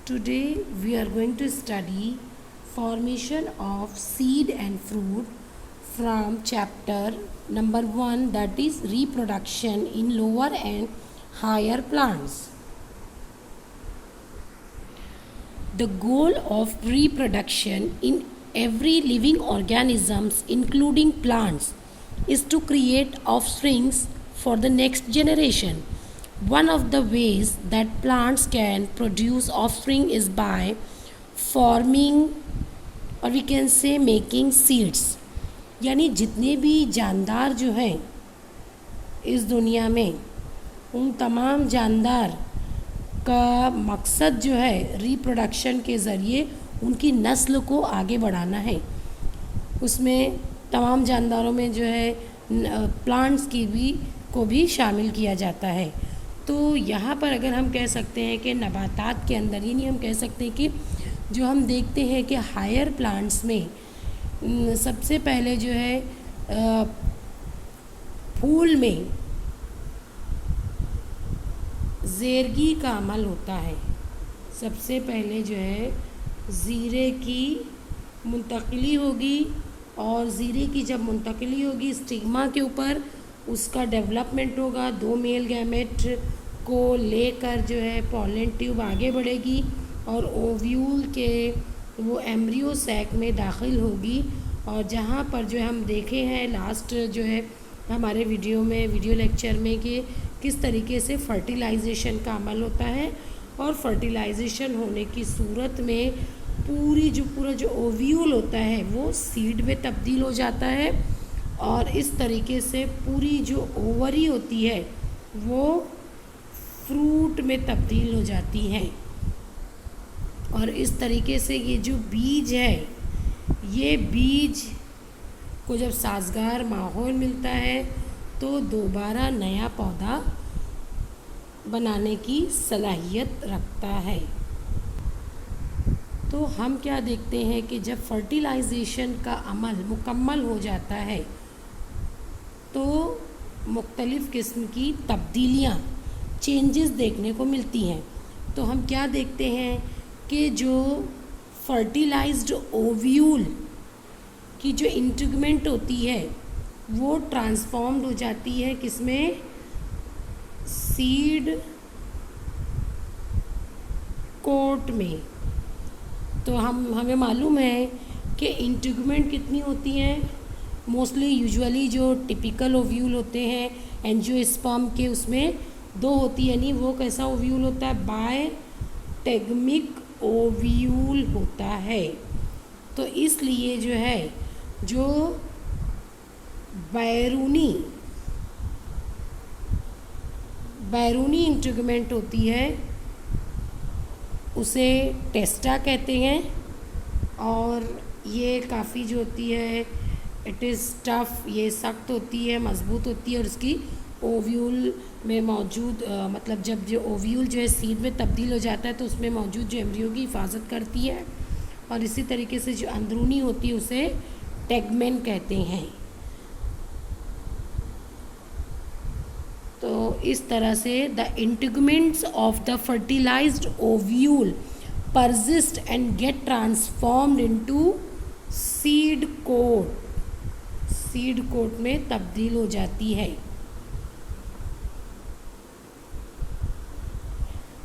Today we are going to study formation of seed and fruit from chapter number 1, that is reproduction in lower and higher plants. The goal of reproduction in every living organisms including plants is to create offsprings for the next generation. One of the ways that plants can produce offspring is by forming, or we can say making seeds. यानी जितने भी जानदार जो हैं इस दुनिया में, उन तमाम जानदार का मकसद जो है रिप्रोडक्शन के ज़रिए उनकी नस्ल को आगे बढ़ाना है. उसमें तमाम जानदारों में जो है प्लांट्स को भी शामिल किया जाता है. तो यहाँ पर अगर हम कह सकते हैं कि नबातात के अंदर, यानी हम कह सकते हैं कि जो हम देखते हैं कि हायर प्लांट्स में सबसे पहले जो है फूल में ज़ेरगी का अमल होता है. सबसे पहले जो है ज़ीरे की मुंतकिली होगी, और ज़ीरे की जब मुंतकिली होगी स्टिग्मा के ऊपर, उसका डेवलपमेंट होगा. 2 मेल गैमेट को लेकर जो है पॉलन ट्यूब आगे बढ़ेगी और ओव्यूल के वो एम्ब्रियो सैक में दाखिल होगी. और जहाँ पर जो हम देखे हैं लास्ट जो है हमारे वीडियो लेक्चर में कि किस तरीके से फर्टिलाइजेशन का अमल होता है, और फर्टिलाइजेशन होने की सूरत में पूरा जो ओव्यूल होता है वो सीड में तब्दील हो जाता है, और इस तरीके से पूरी जो ओवरी होती है वो फ्रूट में तब्दील हो जाती है. और इस तरीके से ये जो बीज है, ये बीज को जब साजगार माहौल मिलता है तो दोबारा नया पौधा बनाने की सलाहियत रखता है. तो हम क्या देखते हैं कि जब फर्टिलाइजेशन का अमल मुकम्मल हो जाता है तो मुख्तलिफ़ किस्म की तब्दीलियाँ, चेंजेस देखने को मिलती हैं. तो हम क्या देखते हैं कि जो फर्टिलाइज्ड ओव्यूल की जो इंटीग्मेंट होती है वो ट्रांसफॉर्म्ड हो जाती है किसमें, सीड कोट में. तो हमें मालूम है कि इंटीग्मेंट कितनी होती हैं. मोस्टली यूजुअली जो टिपिकल ओव्यूल होते हैं एंजियोस्पर्म के, उसमें 2 होती है. यानी वो कैसा ओव्यूल होता है, बायटेगमिक ओव्यूल होता है. तो इसलिए जो है जो बैरूनी इंटीग्मेंट होती है उसे टेस्टा कहते हैं. और ये काफ़ी जो होती है इट इज़ टफ, ये सख्त होती है, मज़बूत होती है, और उसकी ओव्यूल में मौजूद मतलब जब जो ओव्यूल जो है सीड में तब्दील हो जाता है तो उसमें मौजूद जो एम्ब्रियो की हिफाजत करती है. और इसी तरीके से जो अंदरूनी होती है उसे टेगमेन कहते हैं. तो इस तरह से the integuments of the fertilized ovule persist and get transformed into seed coat में तब्दील हो जाती है.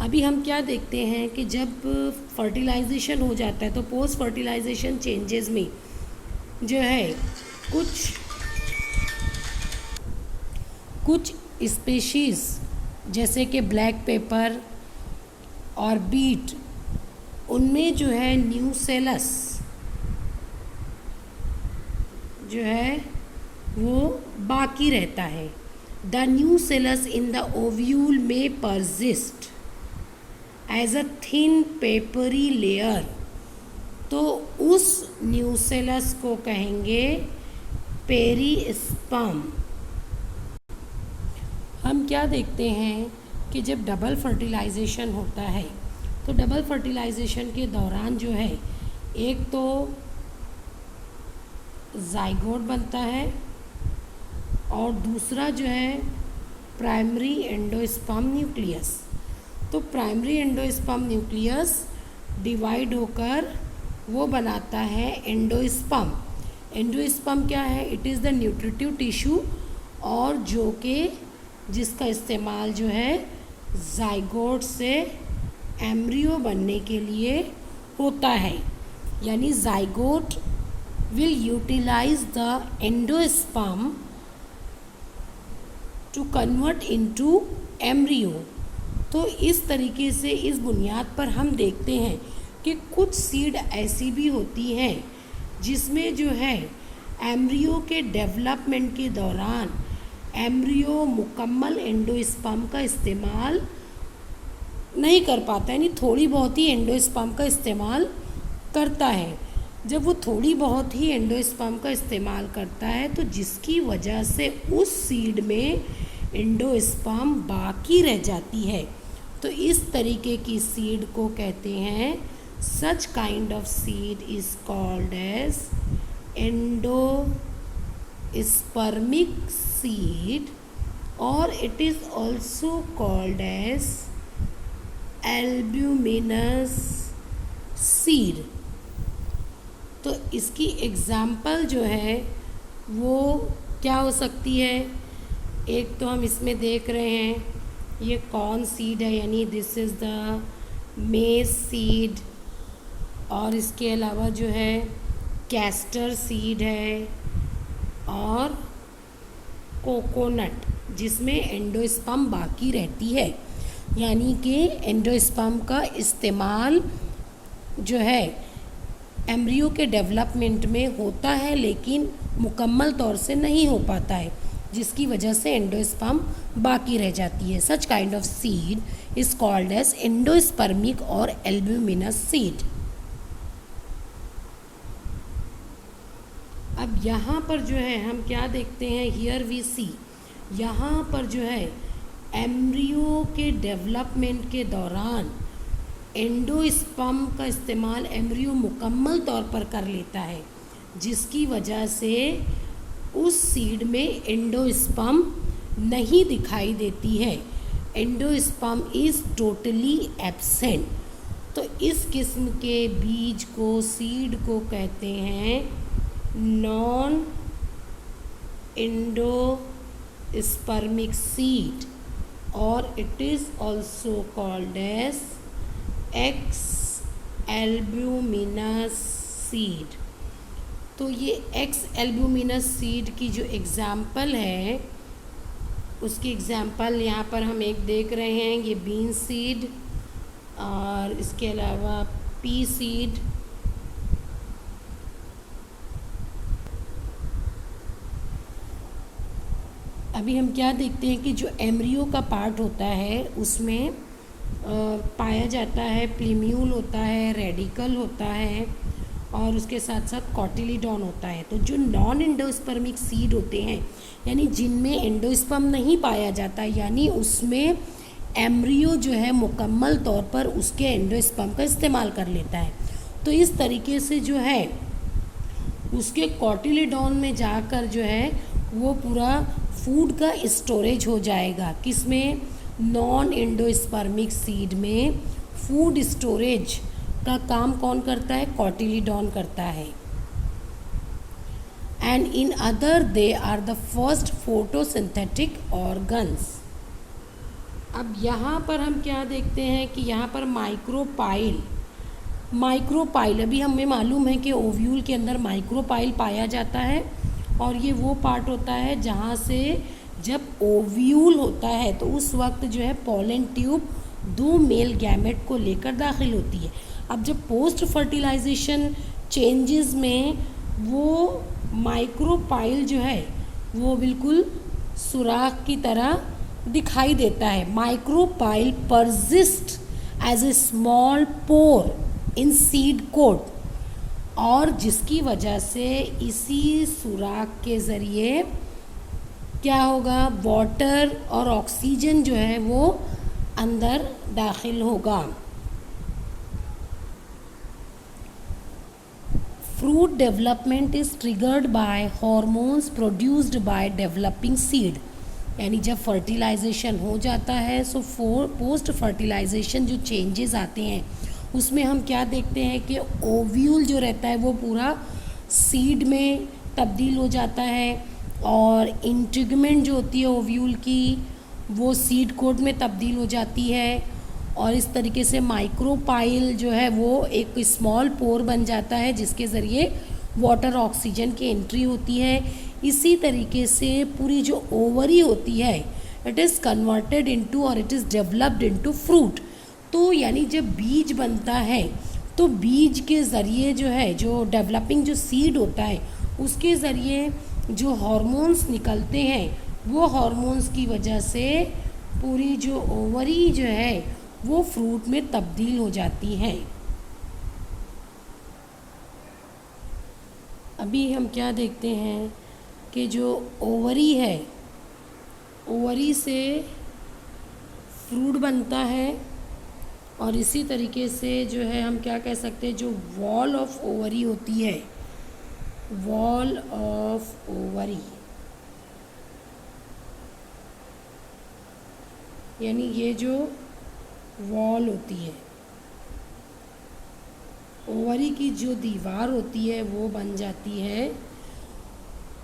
अभी हम क्या देखते हैं कि जब फर्टिलाइजेशन हो जाता है तो पोस्ट फर्टिलाइजेशन चेंजेस में जो है कुछ स्पीशीज़ जैसे कि ब्लैक पेपर और बीट, उनमें जो है न्यूसेलस जो है वो बाकी रहता है. The nucellus in the ovule में persist as a thin papery layer. तो उस न्यूसेलस को कहेंगे पेरिस्पर्म. हम क्या देखते हैं कि जब डबल फर्टिलाइजेशन होता है तो डबल फर्टिलाइजेशन के दौरान जो है एक तो जाइगोट बनता है और दूसरा जो है प्राइमरी एंडोस्पर्म न्यूक्लियस. तो प्राइमरी एंडोस्पर्म न्यूक्लियस डिवाइड होकर वो बनाता है एंडोस्पर्म। एंडोस्पर्म क्या है? It is the nutritive tissue, और जो कि जिसका इस्तेमाल जो है जाइगोट से एम्ब्रियो बनने के लिए होता है। यानी zygote will utilize the endosperm to convert into embryo. तो इस तरीके से इस बुनियाद पर हम देखते हैं कि कुछ सीड ऐसी भी होती हैं जिसमें जो है एम्ब्रियो के डेवलपमेंट के दौरान एम्ब्रियो मुकम्मल एंडोस्पर्म का इस्तेमाल नहीं कर पाता, यानी थोड़ी बहुत ही एंडोस्पर्म का इस्तेमाल करता है। जब वो थोड़ी बहुत ही एंडोस्पर्म का इस्तेमाल करता है तो जिसकी वजह से उस सीड में एंडोस्पर्म बाकी रह जाती है, तो इस तरीके की सीड को कहते हैं, such kind of seed is called as endospermic seed, और it is also called as albuminous seed. तो इसकी एग्जाम्पल जो है वो क्या हो सकती है? एक तो हम इसमें देख रहे हैं ये कॉर्न सीड है, यानी दिस इज़ द मेज सीड, और इसके अलावा जो है कैस्टर सीड है, और कोकोनट जिसमें एंडोस्पर्म बाकी रहती है। यानी कि एंडोस्पर्म का इस्तेमाल जो है एम्ब्रियो के डेवलपमेंट में होता है, लेकिन मुकम्मल तौर से नहीं हो पाता है, जिसकी वजह से एंडोस्पर्म बाकी रह जाती है। Such kind of seed is called as endospermic और एल्ब्यूमिनस सीड। अब यहाँ पर जो है हम क्या देखते हैं, हियर वी सी, यहाँ पर जो है एम्ब्रियो के डेवलपमेंट के दौरान एंडोस्पर्म का इस्तेमाल एम्ब्रियो मुकम्मल तौर पर कर लेता है, जिसकी वजह से उस सीड में एंडोस्पर्म नहीं दिखाई देती है। Endosperm is totally absent. तो इस किस्म के बीज को, सीड को कहते हैं नॉन एंडोस्पर्मिक सीड, और it is also called as ex albuminous seed. तो ये एक्स एल्ब्यूमिनस सीड की जो एग्ज़ाम्पल है, उसकी एग्ज़ाम्पल यहाँ पर हम एक देख रहे हैं, ये बीन सीड, और इसके अलावा पी सीड, अभी हम क्या देखते हैं कि जो एम्ब्रियो का पार्ट होता है उसमें पाया जाता है प्लीम्यूल होता है, रेडिकल होता है, और उसके साथ साथ कॉटिलीडॉन होता है। तो जो नॉन एंडोस्पर्मिक सीड होते हैं, यानी जिनमें एंडोस्पर्म नहीं पाया जाता, यानी उसमें एम्ब्रियो जो है मुकम्मल तौर पर उसके एंडोस्पर्म का इस्तेमाल कर लेता है। तो इस तरीके से जो है उसके कॉटिलीडॉन में जाकर जो है वो पूरा फूड का स्टोरेज हो जाएगा। किसमें? नॉन एंडोस्पर्मिक सीड में फूड स्टोरेज का काम कौन करता है? कॉटिलीडॉन करता है। And in other they are the first photosynthetic organs. अब यहाँ पर हम क्या देखते हैं कि यहाँ पर माइक्रोपाइल अभी हमें मालूम है कि ओव्यूल के अंदर माइक्रोपाइल पाया जाता है, और ये वो पार्ट होता है जहाँ से जब ओव्यूल होता है तो उस वक्त जो है पोलन ट्यूब दो मेल गैमेट को लेकर दाखिल होती है। अब जब पोस्ट फर्टिलाइजेशन चेंजेस में वो माइक्रोपाइल जो है वो बिल्कुल सुराख की तरह दिखाई देता है। Micropyle persist as a small pore in seed coat, और जिसकी वजह से इसी सुराख के ज़रिए क्या होगा, वाटर और ऑक्सीजन जो है वो अंदर दाखिल होगा। Fruit development is triggered by hormones produced by developing seed, यानी जब फर्टिलाइजेशन हो जाता है सो पोस्ट फर्टिलाइजेशन जो चेंजेस आते हैं उसमें हम क्या देखते हैं कि ओव्यूल जो रहता है वो पूरा सीड में तब्दील हो जाता है, और इंटीगमेंट जो होती है ओव्यूल की वो सीड कोट में तब्दील हो जाती है, और इस तरीके से माइक्रोपाइल जो है वो एक स्मॉल पोर बन जाता है जिसके ज़रिए वाटर ऑक्सीजन की एंट्री होती है। इसी तरीके से पूरी जो ओवरी होती है इट इज़ कन्वर्टेड इनटू और it is developed into fruit. तो यानी जब बीज बनता है तो बीज के ज़रिए जो है जो डेवलपिंग जो सीड होता है उसके ज़रिए जो हार्मोन्स निकलते हैं वो हार्मोन्स की वजह से पूरी जो ओवरी जो है वो फ्रूट में तब्दील हो जाती है। अभी हम क्या देखते हैं कि जो ओवरी है, ओवरी से फ्रूट बनता है, और इसी तरीके से जो है हम क्या कह सकते हैं जो वॉल ऑफ ओवरी होती है, वॉल ऑफ ओवरी यानी ये जो वॉल होती है ओवरी की जो दीवार होती है वो बन जाती है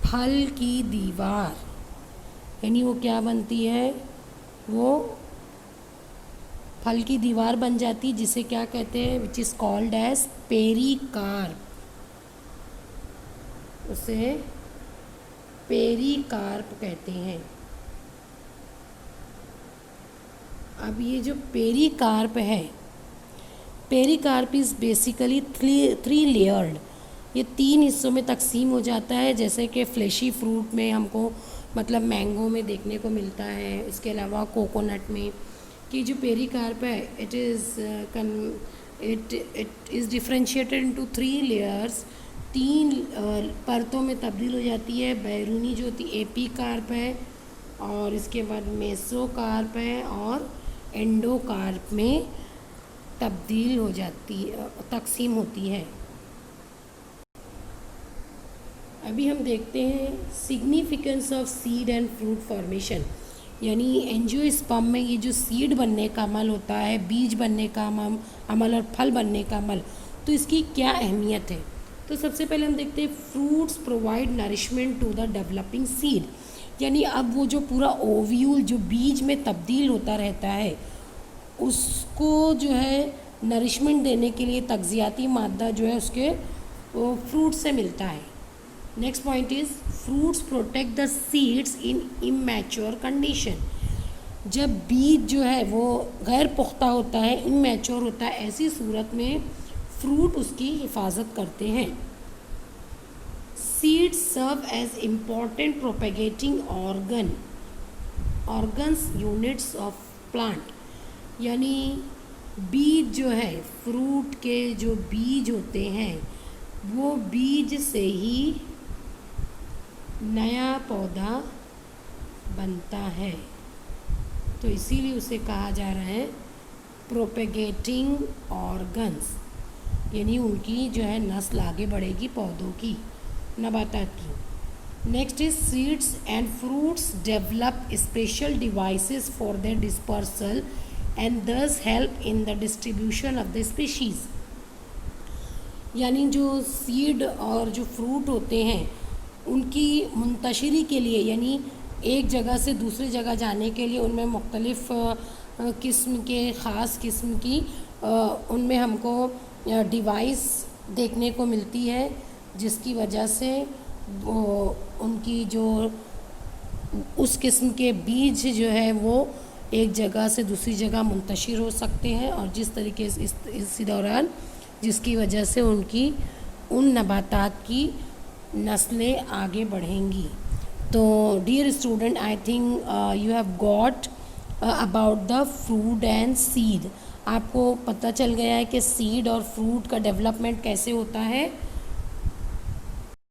फल की दीवार। यानी वो क्या बनती है, वो फल की दीवार बन जाती है जिसे क्या कहते हैं, which is called as pericarp. उसे पेरिकार्प कहते हैं। अब ये जो पेरिकार्प है, pericarp is basically three layered, ये 3 हिस्सों में तकसीम हो जाता है, जैसे कि फ्लेशी फ्रूट में हमको मतलब मैंगो में देखने को मिलता है, इसके अलावा कोकोनट में, कि जो पेरिकार्प है it is differentiated into 3 layers, 3 परतों में तब्दील हो जाती है। बैरूनी जो होती एपीकार्प है, और इसके बाद मेसोकार्प है, और एंडोकार्प में तब्दील हो जाती है, तकसीम होती है। अभी हम देखते हैं significance of seed and fruit formation. यानी एंजियोस्पर्म में ये जो सीड बनने का अमल होता है, बीज बनने का अमल और फल बनने का अमल, तो इसकी क्या अहमियत है। तो सबसे पहले हम देखते हैं fruits provide nourishment to the developing seed. यानी अब वो जो पूरा ओव्यूल जो बीज में तब्दील होता रहता है उसको जो है नरिशमेंट देने के लिए तग़ज़ियाती मादा जो है उसके फ्रूट से मिलता है। Next point is fruits protect the seeds in immature condition. जब बीज जो है वो गैर पुख्ता होता है, इमैच्योर होता है, ऐसी सूरत में फ्रूट उसकी हिफाजत करते हैं। Seeds serve as important propagating organs units of plant. यानी बीज जो है, फ्रूट के जो बीज होते हैं वो बीज से ही नया पौधा बनता है, तो इसीलिए उसे कहा जा रहा है प्रोपेगेटिंग ऑर्गन्स। यानी उनकी जो है नस्ल आगे बढ़ेगी पौधों की, नबातात की। Next is seeds and fruits develop special devices for their dispersal and thus help in the distribution of the species. यानी जो सीड और जो फ्रूट होते हैं उनकी मुंतशिरी के लिए, यानी एक जगह से दूसरी जगह जाने के लिए उनमें मुख्तलिफ़ किस्म के ख़ास किस्म की उनमें हमको डिवाइस देखने को मिलती है, जिसकी वजह से वो उनकी जो उस किस्म के बीज जो है वो एक जगह से दूसरी जगह मुंतशिर हो सकते हैं, और जिस तरीके से इसी दौरान जिसकी वजह से उनकी उन नबातात की नस्लें आगे बढ़ेंगी। तो dear student, I think you have got about the fruit and seed. आपको पता चल गया है कि सीड और फ्रूट का डेवलपमेंट कैसे होता है।